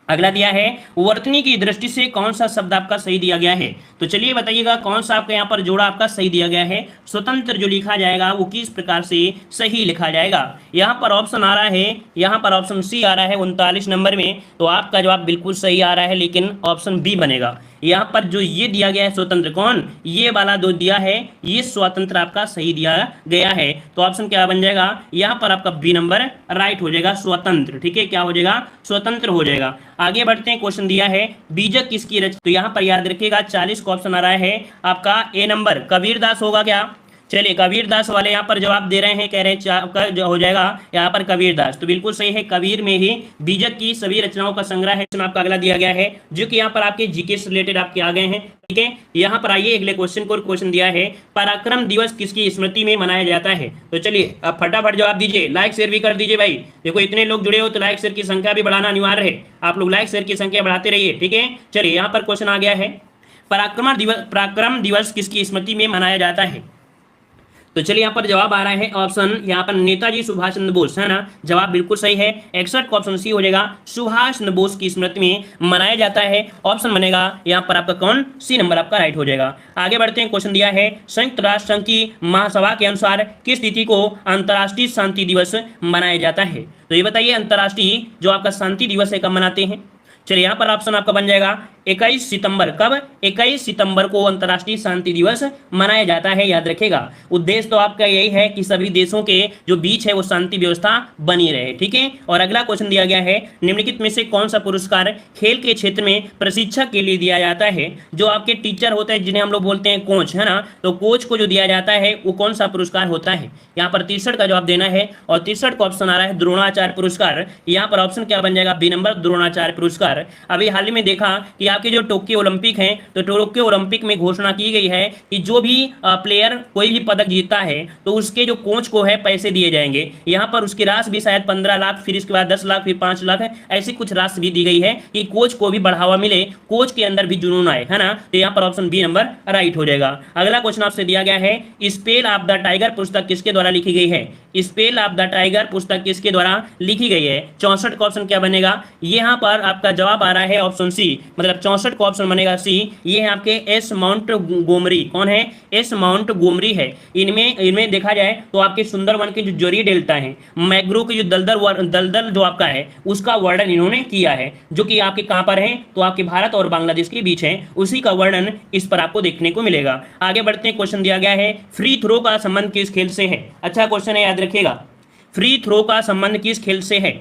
अगला दिया है, वर्तनी की दृष्टि से कौन सा शब्द आपका सही दिया गया है। तो चलिए बताइएगा कौन सा आपका यहाँ पर जोड़ा आपका सही दिया गया है। स्वतंत्र जो लिखा जाएगा वो किस प्रकार से सही लिखा जाएगा। यहाँ पर ऑप्शन आ रहा है, यहाँ पर ऑप्शन सी आ रहा है 39 नंबर में, तो आपका जवाब बिल्कुल सही आ रहा है, लेकिन ऑप्शन बी बनेगा। यहाँ पर जो ये दिया गया है स्वतंत्र, कौन, ये वाला जो दिया है ये स्वतंत्र आपका सही दिया गया है। तो ऑप्शन क्या बन जाएगा, यहाँ पर आपका बी नंबर राइट हो जाएगा, स्वतंत्र। ठीक है, क्या हो जाएगा, स्वतंत्र हो जाएगा। आगे बढ़ते हैं। क्वेश्चन दिया है, बीजक किसकी रचना। तो यहाँ पर याद रखिएगा 40 का ऑप्शन आ रहा है आपका ए नंबर, कबीरदास होगा। क्या, चलिए कबीरदास वाले यहाँ पर जवाब दे रहे हैं, कह रहे हैं आपका जो हो जाएगा यहाँ पर कबीरदास। तो बिल्कुल सही है, कबीर में ही बीजक की सभी रचनाओं का संग्रह है। इसमें आपका अगला दिया गया है जो कि यहाँ पर आपके जीके से रिलेटेड आपके आ गए हैं। ठीक है, यहाँ पर आइए अगले क्वेश्चन को। क्वेश्चन दिया है, पराक्रम दिवस किसकी स्मृति में मनाया जाता है। तो चलिए आप फटाफट जवाब दीजिए, लाइक शेयर भी कर दीजिए भाई। देखो इतने लोग जुड़े हो तो लाइक शेयर की संख्या भी बढ़ाना अनिवार्य है। आप लोग लाइक शेयर की संख्या बढ़ाते रहिए। ठीक है, चलिए यहाँ पर क्वेश्चन आ गया है, पराक्रम दिवस किसकी स्मृति में मनाया जाता है। तो चलिए यहाँ पर जवाब आ रहा है ऑप्शन, यहाँ पर नेताजी सुभाष चंद्र बोस, है ना। जवाब बिल्कुल सही है, 61 का ऑप्शन सी हो जाएगा, सुभाष चंद्र बोस की स्मृति में मनाया जाता है। ऑप्शन बनेगा यहाँ पर आपका कौन, सी नंबर आपका राइट हो जाएगा। आगे बढ़ते हैं। क्वेश्चन दिया है, संयुक्त राष्ट्र संघ की महासभा के अनुसार किस तिथि को अंतर्राष्ट्रीय शांति दिवस मनाया जाता है। तो ये बताइए अंतर्राष्ट्रीय जो आपका शांति दिवस है कब मनाते हैं। चलिए यहाँ पर ऑप्शन आपका बन जाएगा 21 सितंबर। कब, 21 सितंबर को अंतर्राष्ट्रीय शांति दिवस मनाया जाता है। याद रखेगा उद्देश्य तो आपका यही है कि सभी देशों के जो बीच है वो शांति व्यवस्था बनी रहे। ठीक है, और अगला क्वेश्चन दिया गया है, निम्नलिखित में से कौन सा पुरस्कार खेल के क्षेत्र में प्रशिक्षक के लिए दिया जाता है। जो आपके टीचर होते हैं जिन्हें हम लोग बोलते हैं कोच, है ना, तो कोच को जो दिया जाता है वो कौन सा पुरस्कार होता है। यहाँ पर 63 का जवाब देना है, और 63 का ऑप्शन आ रहा है द्रोणाचार्य पुरस्कार। यहाँ पर ऑप्शन क्या बन जाएगा, बी नंबर, द्रोणाचार्य पुरस्कार। अभी हाल ही में देखा कि आपके जो टोक्यो ओलंपिक हैं, तो टोक्यो ओलंपिक में घोषणा की गई है कि जो भी प्लेयर कोई भी पदक जीतता है तो उसके जो कोच को है पैसे दिए जाएंगे। यहाँ पर उसकी राशि भी शायद 15 लाख, फिर इसके बाद 10 लाख, फिर 5 लाख है, ऐसी कुछ राशि भी दी गई है कि कोच को भी बढ़ावा मिले, कोच के अंदर भी जुनून आए, है ना। तो यहाँ पर ऑप्शन बी नंबर राइट हो जाएगा। अगला क्वेश्चन आपसे दिया गया है, स्पेल ऑफ द टाइगर पुस्तक किसके द्वारा लिखी गई है? स्पेल ऑफ द टाइगर पुस्तक किसके द्वारा लिखी गई है? 64 का ऑप्शन क्या बनेगा? यहाँ पर आपका जवाब आ रहा है ऑप्शन सी, मतलब 64 का ऑप्शन बनेगा सी। ये है आपके एस माउंट गोमरी। कौन है? एस माउंट गोमरी है। इनमें देखा जाए तो आपके सुंदरवन के जो जोरी डेल्टा है, मैग्रो के जो दलदल जो आपका है, उसका वर्णन इन्होंने किया है, जो कि आपके कहां पर है? तो आपके भारत और बांग्लादेश के बीच है, उसी का वर्णन इस पर आपको देखने को मिलेगा। आगे बढ़ते हैं, क्वेश्चन दिया गया है, फ्री थ्रो का संबंध किस खेल से है? अच्छा क्वेश्चन है, याद रखिएगा, फ्री थ्रो का संबंध किस खेल से है?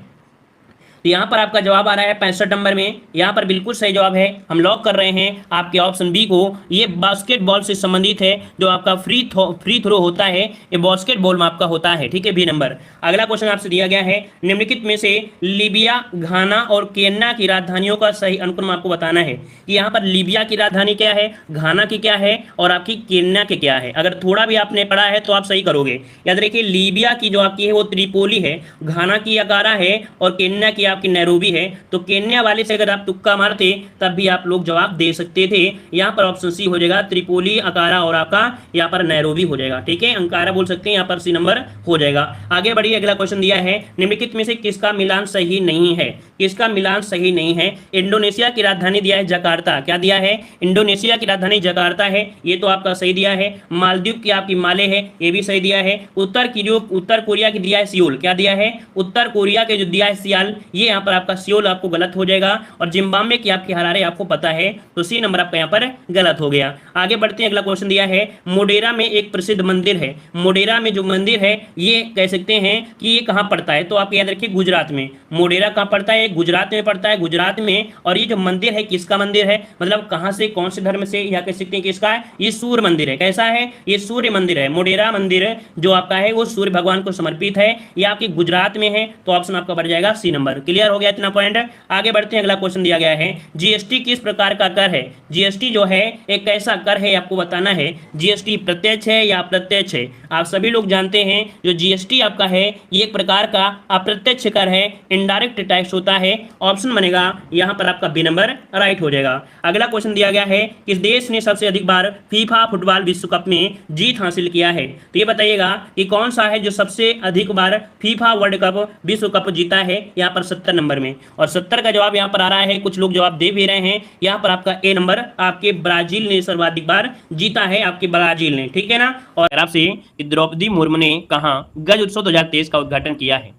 तो यहाँ पर आपका जवाब आ रहा है 65 नंबर में। यहाँ पर बिल्कुल सही जवाब है, हम लॉक कर रहे हैं आपके ऑप्शन बी को। ये बास्केटबॉल से संबंधित है, जो आपका फ्री थ्रो होता है ये बास्केटबॉल में आपका होता है, ठीक है, बी नंबर। अगला क्वेश्चन आपसे दिया गया है, निम्नलिखित में से लीबिया, घाना और केन्या की राजधानियों का सही अनुक्रम आपको बताना है। कि यहाँ पर लीबिया की राजधानी क्या है, घाना की क्या है और आपकी केन्या की क्या है। अगर थोड़ा भी आपने पढ़ा है तो आप सही करोगे। याद रखिए, लीबिया की जो आपकी है वो त्रिपोली है, घाना की अकारा है और केन्या की आपकी नैरोबी है। तो केन्या वाले से अगर आप तुक्का मारते तब भी आप लोग जवाब दे सकते थे। यहाँ पर ऑप्शन सी हो जाएगा, त्रिपोली, अकारा और आपका यहाँ पर नैरोबी हो जाएगा, ठीक है, अंकारा बोल सकते हैं, यहाँ पर सी नंबर हो जाएगा। आगे बढ़िए, अगला क्वेश्चन दिया है, निम्नलिखित में से किसका मिलान सही नहीं है? किसका मिलान सही नहीं है? इंडोनेशिया की राजधानी दिया है जकार्ता। क्या दिया है? इंडोनेशिया की राजधानी जकार्ता है, ये तो आपका सही दिया है। मालदीव की आपकी माले है, ये भी सही दिया है। उत्तर कोरिया की दिया है सियोल। क्या दिया है? उत्तर कोरिया के जो दिया है सियाल, ये यहाँ पर आपका सियोल आपको गलत हो जाएगा। और जिम्बाब्वे की आपकी हरारे आपको पता है, तो सी नंबर आपका यहाँ पर गलत हो गया। आगे बढ़ते हैं, अगला क्वेश्चन दिया है, मोडेरा में एक प्रसिद्ध मंदिर है। मोडेरा में जो मंदिर है ये कह सकते हैं कि ये कहाँ पड़ता है? तो आप याद रखिए, गुजरात में। मोडेरा कहाँ पड़ता है? गुजरात में पड़ता है, गुजरात में। और ये जो मंदिर है किसका मंदिर है, मतलब कहाँ से, कौन से धर्म से, या कह सकते हैं किसका है? ये सूर्य मंदिर है। कैसा है? ये सूर्य मंदिर है। मोडेरा मंदिर जो आपका है वो सूर्य भगवान को समर्पित है, ये आपके गुजरात में है। तो ऑप्शन आपका बढ़ जाएगा सी नंबर। क्लियर हो गया इतना पॉइंट? आगे बढ़ते हैं, अगला क्वेश्चन दिया गया है, जीएसटी किस प्रकार का कर है? जीएसटी जो है एक ऐसा कर है, आपको बताना है जीएसटी प्रत्यक्ष है या अप्रत्यक्ष है। आप सभी लोग जानते हैं जो जीएसटी आपका है ये एक प्रकार का अप्रत्यक्ष कर है, इनडायरेक्ट टैक्स होता है। ऑप्शन बनेगा यहाँ पर आपका बी नंबर राइट हो जाएगा। अगला क्वेश्चन दिया गया है, किस देश ने सबसे अधिक बार फीफा फुटबॉल विश्व कप में जीत हासिल किया है? तो ये बताइएगा कि कौन सा है जो सबसे अधिक बार फीफा वर्ल्ड कप विश्व कप जीता है? यहाँ पर 70 नंबर में। और 70 का जवाब यहाँ पर आ रहा है, कुछ लोग जवाब दे भी रहे हैं। यहाँ पर आपका ए नंबर, आपके ब्राजील ने सर्वाधिक बार जीता है, आपके ब्राजील ने, ठीक है ना। और आपसे द्रौपदी मुर्मू ने कहाँ गज उत्सव 2023 का उद्घाटन किया है?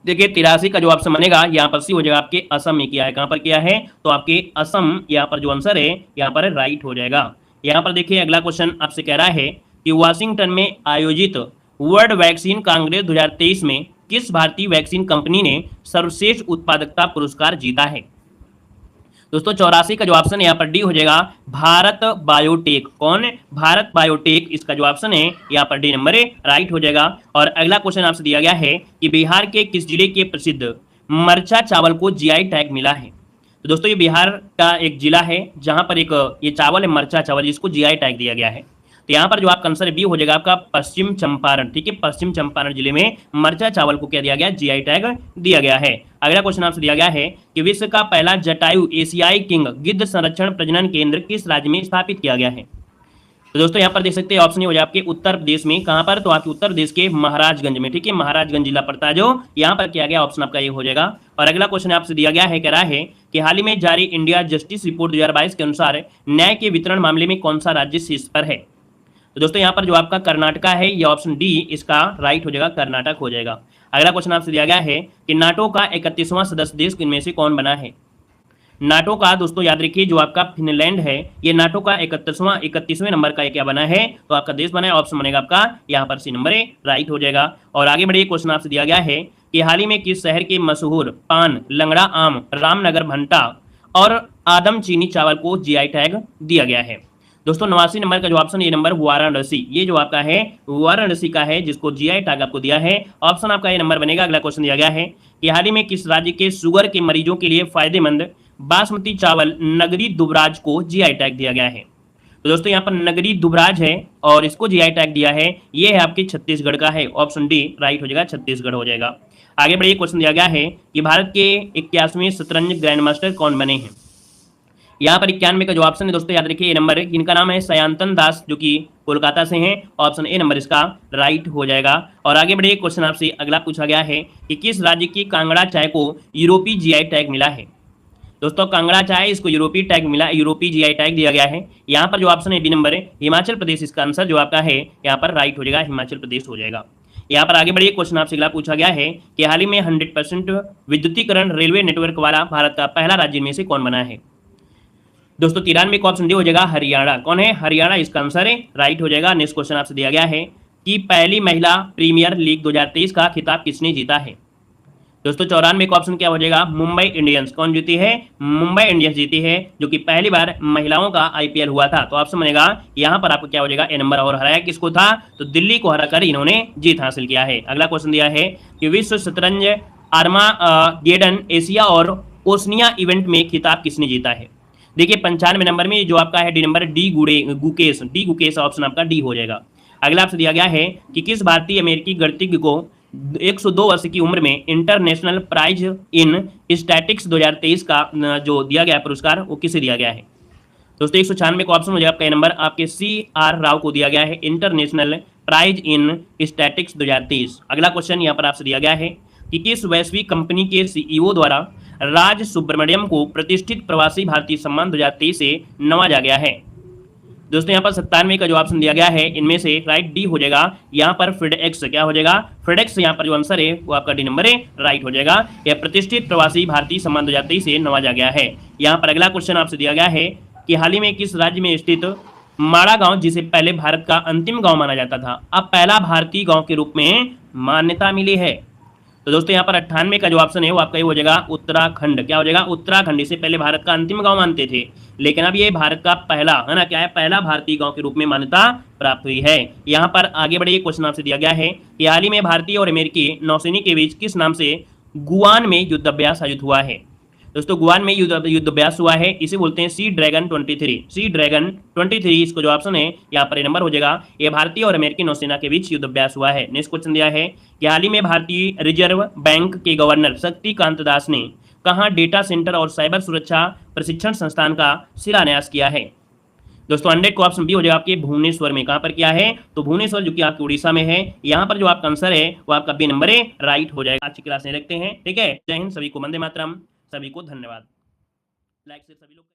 देखिए 83 का जो ऑप्शन बनेगा यहाँ पर सी हो जाएगा, आपके असम में किया है। कहाँ पर किया है? तो आपके असम, यहाँ पर जो आंसर है यहाँ पर राइट हो जाएगा। यहाँ पर देखिए, अगला क्वेश्चन आपसे कह रहा है कि वाशिंगटन में आयोजित वर्ल्ड वैक्सीन कांग्रेस 2023 में किस भारतीय वैक्सीन कंपनी ने सर्वश्रेष्ठ उत्पादकता पुरस्कार जीता है? दोस्तों 84 का जो ऑप्शन है यहाँ पर डी हो जाएगा, भारत बायोटेक। कौन? भारत बायोटेक, इसका जो ऑप्शन है यहाँ पर डी नंबर राइट हो जाएगा। और अगला क्वेश्चन आपसे दिया गया है कि बिहार के किस जिले के प्रसिद्ध मरचा चावल को जीआई टैग मिला है? तो दोस्तों ये बिहार का एक जिला है जहां पर एक ये चावल है, मरचा चावल, जिसको जीआई टैग दिया गया है। तो यहाँ पर जो आपका आंसर बी हो जाएगा आपका पश्चिम चंपारण, ठीक है, पश्चिम चंपारण जिले में मरचा चावल को क्या दिया गया? जीआई टैग दिया गया है। अगला क्वेश्चन आपसे दिया गया है कि विश्व का पहला जटायु एशियाई किंग गिद्ध संरक्षण प्रजनन केंद्र किस राज्य में स्थापित किया गया है? तो दोस्तों यहाँ पर देख सकते हैं ऑप्शन हो जाए आपके उत्तर प्रदेश में। कहाँ पर? तो आपके उत्तर प्रदेश के महाराजगंज में, ठीक है, महाराजगंज जिला पड़ता है जो, यहाँ पर किया गया। ऑप्शन आपका ये हो जाएगा। और अगला क्वेश्चन आपसे दिया गया है, कह रहा है कि हाल ही में जारी इंडिया जस्टिस रिपोर्ट 2022 के अनुसार न्याय के वितरण मामले में कौन सा राज्य शीर्ष पर है? तो दोस्तों यहाँ पर जो आपका कर्नाटका है, ये ऑप्शन डी इसका राइट हो जाएगा, कर्नाटक हो जाएगा। अगला क्वेश्चन आपसे दिया गया है कि नाटो का 31वां सदस्य देश इनमें से कौन बना है? नाटो का दोस्तों याद रखिए जो आपका फिनलैंड है, ये नाटो का 31वें नंबर का क्या बना है? तो आपका देश बना है। ऑप्शन बनेगा आपका यहाँ पर सी नंबर राइट हो जाएगा। और आगे बढ़िए, क्वेश्चन आपसे दिया गया है कि हाल ही में किस शहर के मशहूर पान, लंगड़ा आम, रामनगर भंटा और आदम चीनी चावल को जीआई टैग दिया गया है? दोस्तों 89 नंबर का जो ऑप्शन ये नंबर वाराणसी, ये जो आपका है वाराणसी का है, जिसको जीआई टैग आपको दिया है। ऑप्शन आपका ये नंबर बनेगा। अगला क्वेश्चन दिया गया है कि हाल ही में किस राज्य के शुगर के मरीजों के लिए फायदेमंद बासमती चावल नगरी दुबराज को जीआई टैग दिया गया है? तो दोस्तों यहाँ पर नगरी दुबराज है और इसको जीआई टैग दिया है, ये है आपके छत्तीसगढ़ का है। ऑप्शन डी राइट हो जाएगा, छत्तीसगढ़ हो जाएगा। आगे बढ़िए, क्वेश्चन दिया गया है कि भारत के 81वें शतरंज ग्रैंड मास्टर कौन बने हैं? यहाँ पर 91 का जो ऑप्शन है दोस्तों याद रखिए, ये नंबर है, इनका नाम है सयांतन दास, जो कि कोलकाता से हैं। ऑप्शन ए नंबर इसका राइट हो जाएगा। और आगे बढ़िए, क्वेश्चन आपसे अगला पूछा गया है कि किस राज्य की कांगड़ा चाय को यूरोपीय जीआई टैग मिला है? दोस्तों कांगड़ा चाय इसको यूरोपीय टैग मिला, यूरोपीय जीआई टैग दिया गया है। यहाँ पर जो ऑप्शन है बी नंबर है, हिमाचल प्रदेश इसका आंसर जो आपका है यहाँ पर राइट हो जाएगा, हिमाचल प्रदेश हो जाएगा। यहाँ पर आगे बढ़िए, क्वेश्चन आपसे अगला पूछा गया है कि हाल ही में 100% विद्युतीकरण रेलवे नेटवर्क वाला भारत का पहला राज्य में से कौन बना है? दोस्तों 93 का ऑप्शन डी हो जाएगा, हरियाणा। कौन है? हरियाणा इसका आंसर है, राइट हो जाएगा। नेक्स्ट क्वेश्चन आपसे दिया गया है कि पहली महिला प्रीमियर लीग 2023 का खिताब किसने जीता है? दोस्तों 94 का ऑप्शन क्या हो जाएगा, मुंबई इंडियंस। कौन जीती है? मुंबई इंडियंस जीती है, जो कि पहली बार महिलाओं का आईपीएल हुआ था। तो ऑप्शन बनेगा यहाँ पर आपको क्या हो जाएगा, ए नंबर। और हराया किसको था? तो दिल्ली को हराकर इन्होंने जीत हासिल किया है। अगला क्वेश्चन दिया है कि विश्व शतरंज आर्मागेडन एशिया और ओसनिया इवेंट में खिताब किसने जीता है? देखिए 95 नंबर में जो आपका है D number, D Gukesh option आपका डी हो जाएगा। अगला आपसे दिया गया है कि किस भारतीय अमेरिकी गणितज्ञ को 102 वर्ष की उम्र में इंटरनेशनल प्राइज इन स्टैटिक्स 2023 का जो दिया गया पुरस्कार वो किसे दिया गया है? दोस्तों 196 का ऑप्शन हो जाएगा आपका नंबर, आपके CR राव को दिया गया है इंटरनेशनल प्राइज इन स्टैटिक्स 2023। अगला क्वेश्चन यहाँ पर आपसे दिया गया है कि किस वैश्विक कंपनी के CEO द्वारा राज सुब्रमण्यम को प्रतिष्ठित प्रवासी भारतीय सम्मान 2023 से नवाजा गया है? दोस्तों यहाँ पर 97 का जो ऑप्शन दिया गया है इनमें से राइट डी हो जाएगा। यहाँ पर फेडेक्स क्या हो जाएगा, फेडेक्स यहाँ पर जो आंसर है वो आपका डी नंबर है, राइट हो जाएगा। यह प्रतिष्ठित प्रवासी भारतीय सम्मान 2023 से नवाजा गया है। यहाँ पर अगला क्वेश्चन आपसे दिया गया है कि हाल ही में किस राज्य में स्थित माड़ा गांव, जिसे पहले भारत का अंतिम गांव माना जाता था, अब पहला भारतीय गांव के रूप में मान्यता मिली है? तो दोस्तों यहाँ पर 98 का जो ऑप्शन है वो आपका ये हो जाएगा उत्तराखंड। क्या हो जाएगा? उत्तराखंड। इसे पहले भारत का अंतिम गांव मानते थे, लेकिन अब ये भारत का पहला है ना, क्या है, पहला भारतीय गांव के रूप में मान्यता प्राप्त हुई है। यहाँ पर आगे बढ़िए, क्वेश्चन आपसे दिया गया है कि हाल ही में भारतीय और अमेरिकी नौसैनिक के बीच किस नाम से गुआन में युद्धाभ्यास आयोजित हुआ है? दोस्तों गुआन में युद्धाभ्यास हुआ है, इसे बोलते हैं सी ड्रैगन 23। सी ड्रैगन 23 इसको जो ऑप्शन है यहाँ पर नंबर हो जाएगा। ये भारतीय और अमेरिकी नौसेना के बीच युद्धाभ्यास हुआ है। नेक्स्ट क्वेश्चन दिया है कि हाल ही में भारतीय रिजर्व बैंक के गवर्नर शक्तिकांत दास ने कहाँ डेटा सेंटर और साइबर सुरक्षा प्रशिक्षण संस्थान का शिलान्यास किया है? दोस्तों 100 को ऑप्शन बी हो जाएगा आपके भुवनेश्वर में। कहाँ पर किया है? तो भुवनेश्वर, जो कि आपके उड़ीसा में है। यहाँ पर जो आपका आंसर है वो आपका बी नंबर है, राइट हो जाएगा। अच्छी क्लास में रखते हैं, ठीक है। जय हिंद, सभी को वंदे मातरम, सभी को धन्यवाद। लाइक से सभी लोग